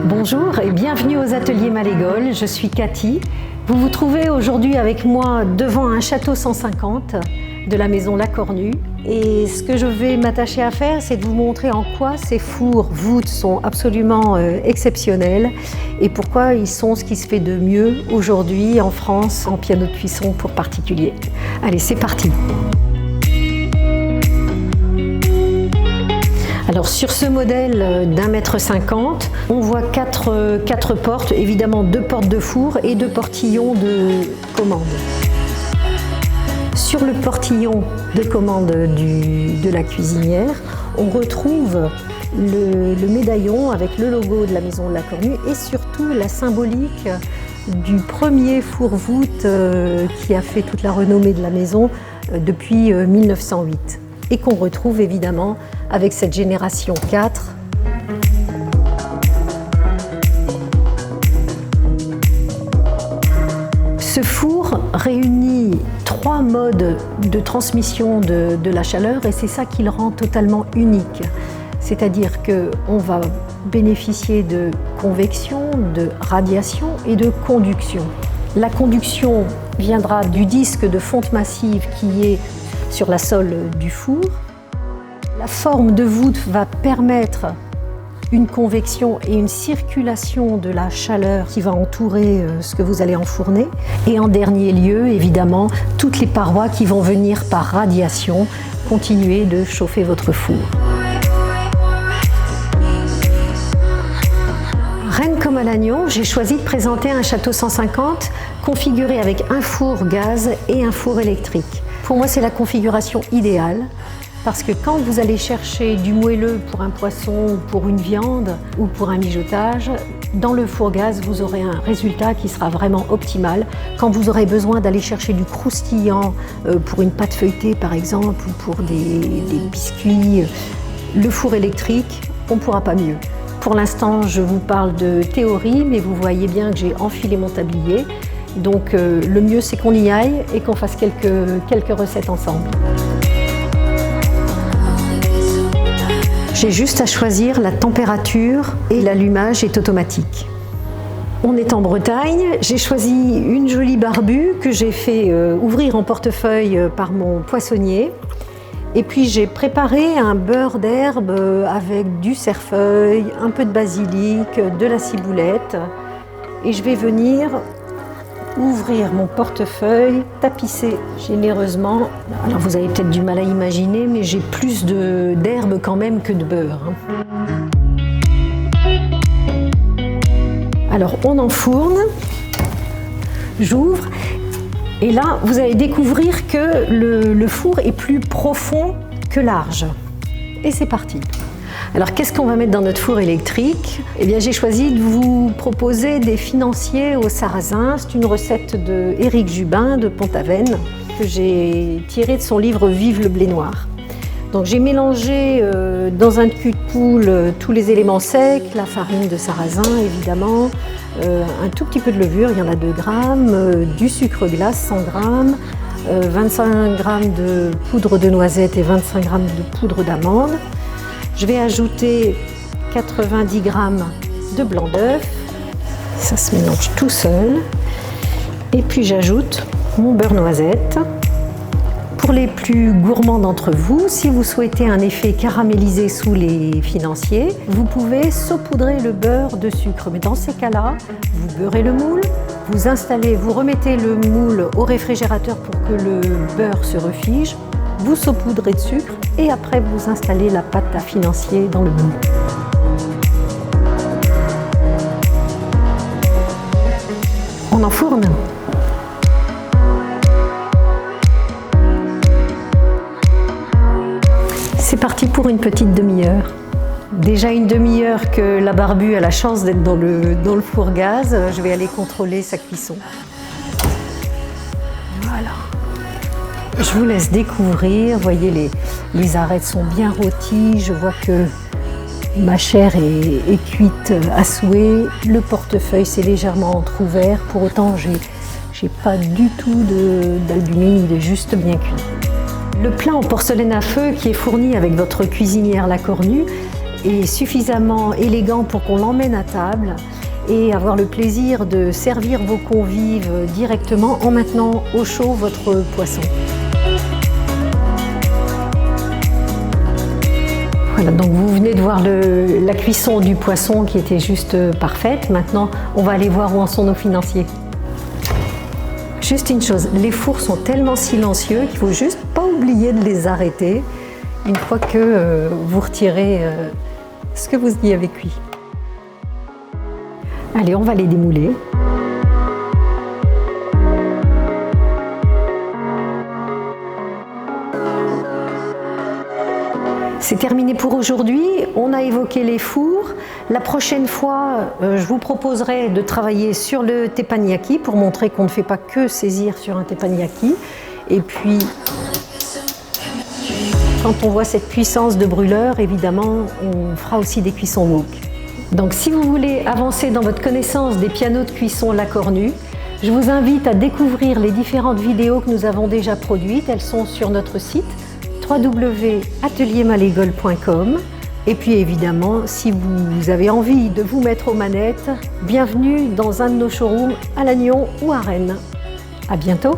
Bonjour et bienvenue aux ateliers Malégol, je suis Cathy. Vous vous trouvez aujourd'hui avec moi devant un château 150 de la maison La Cornue. Et ce que je vais m'attacher à faire, c'est de vous montrer en quoi ces fours voûtes sont absolument exceptionnels et pourquoi ils sont ce qui se fait de mieux aujourd'hui en France en piano de cuisson pour particuliers. Allez, c'est parti! Alors sur ce modèle d'1,50 m, on voit quatre portes, évidemment 2 portes de four et 2 portillons de commande. Sur le portillon de commande de la cuisinière, on retrouve le médaillon avec le logo de la maison de La Cornue et surtout la symbolique du premier four-voûte qui a fait toute la renommée de la maison depuis 1908. Et qu'on retrouve évidemment avec cette génération 4. Ce four réunit 3 modes de transmission de la chaleur et c'est ça qui le rend totalement unique. C'est-à-dire qu'on va bénéficier de convection, de radiation et de conduction. La conduction viendra du disque de fonte massive qui est sur la sole du four. La forme de voûte va permettre une convection et une circulation de la chaleur qui va entourer ce que vous allez enfourner. Et en dernier lieu, évidemment, toutes les parois qui vont venir par radiation continuer de chauffer votre four. Reine comme à l'agneau, j'ai choisi de présenter un château 150 configuré avec un four gaz et un four électrique. Pour moi, c'est la configuration idéale parce que quand vous allez chercher du moelleux pour un poisson, pour une viande ou pour un mijotage, dans le four gaz, vous aurez un résultat qui sera vraiment optimal. Quand vous aurez besoin d'aller chercher du croustillant pour une pâte feuilletée par exemple ou pour des biscuits, le four électrique, on ne pourra pas mieux. Pour l'instant, je vous parle de théorie, mais vous voyez bien que j'ai enfilé mon tablier. Donc le mieux, c'est qu'on y aille et qu'on fasse quelques recettes ensemble. J'ai juste à choisir la température et l'allumage est automatique. On est en Bretagne, j'ai choisi une jolie barbue que j'ai fait ouvrir en portefeuille par mon poissonnier. Et puis j'ai préparé un beurre d'herbe avec du cerfeuil, un peu de basilic, de la ciboulette. Et je vais venir ouvrir mon portefeuille, tapisser généreusement. Alors vous avez peut-être du mal à imaginer, mais j'ai plus d'herbe quand même que de beurre. Alors on enfourne, j'ouvre. Et là, vous allez découvrir que le four est plus profond que large. Et c'est parti. Alors, qu'est-ce qu'on va mettre dans notre four électrique? Eh bien, j'ai choisi de vous proposer des financiers au sarrasin. C'est une recette de Éric Jubin de Pont-Aven que j'ai tirée de son livre Vive le blé noir. Donc, j'ai mélangé dans un cul de poule tous les éléments secs, la farine de sarrasin évidemment, un tout petit peu de levure, il y en a 2 grammes, du sucre glace 100 grammes, 25 grammes de poudre de noisette et 25 grammes de poudre d'amande. Je vais ajouter 90 grammes de blanc d'œuf, ça se mélange tout seul. Et puis j'ajoute mon beurre noisette. Pour les plus gourmands d'entre vous, si vous souhaitez un effet caramélisé sous les financiers, vous pouvez saupoudrer le beurre de sucre. Mais dans ces cas-là, vous beurrez le moule, vous installez, vous remettez le moule au réfrigérateur pour que le beurre se refige, vous saupoudrez de sucre et après vous installez la pâte à financier dans le moule. On enfourne. C'est parti pour une petite demi-heure. Déjà une demi-heure que la barbue a la chance d'être dans le four gaz. Je vais aller contrôler sa cuisson. Voilà. Je vous laisse découvrir. Vous voyez, les arêtes sont bien rôties. Je vois que ma chair est cuite à souhait. Le portefeuille s'est légèrement entrouvert. Pour autant, j'ai pas du tout d'albumine. Il est juste bien cuit. Le plat en porcelaine à feu qui est fourni avec votre cuisinière La Cornue est suffisamment élégant pour qu'on l'emmène à table et avoir le plaisir de servir vos convives directement en maintenant au chaud votre poisson. Voilà, donc vous venez de voir la cuisson du poisson qui était juste parfaite. Maintenant, on va aller voir où en sont nos financiers. Juste une chose, les fours sont tellement silencieux qu'il ne faut juste pas oublier de les arrêter une fois que vous retirez ce que vous y avez cuit. Allez, on va les démouler. C'est terminé pour aujourd'hui. On a évoqué les fours. La prochaine fois, je vous proposerai de travailler sur le teppanyaki pour montrer qu'on ne fait pas que saisir sur un teppanyaki. Et puis, quand on voit cette puissance de brûleur, évidemment, on fera aussi des cuissons wok. Donc, si vous voulez avancer dans votre connaissance des pianos de cuisson La Cornue, je vous invite à découvrir les différentes vidéos que nous avons déjà produites. Elles sont sur notre site www.ateliermalégol.com. Et puis évidemment, si vous avez envie de vous mettre aux manettes, bienvenue dans un de nos showrooms à Lannion ou à Rennes. À bientôt!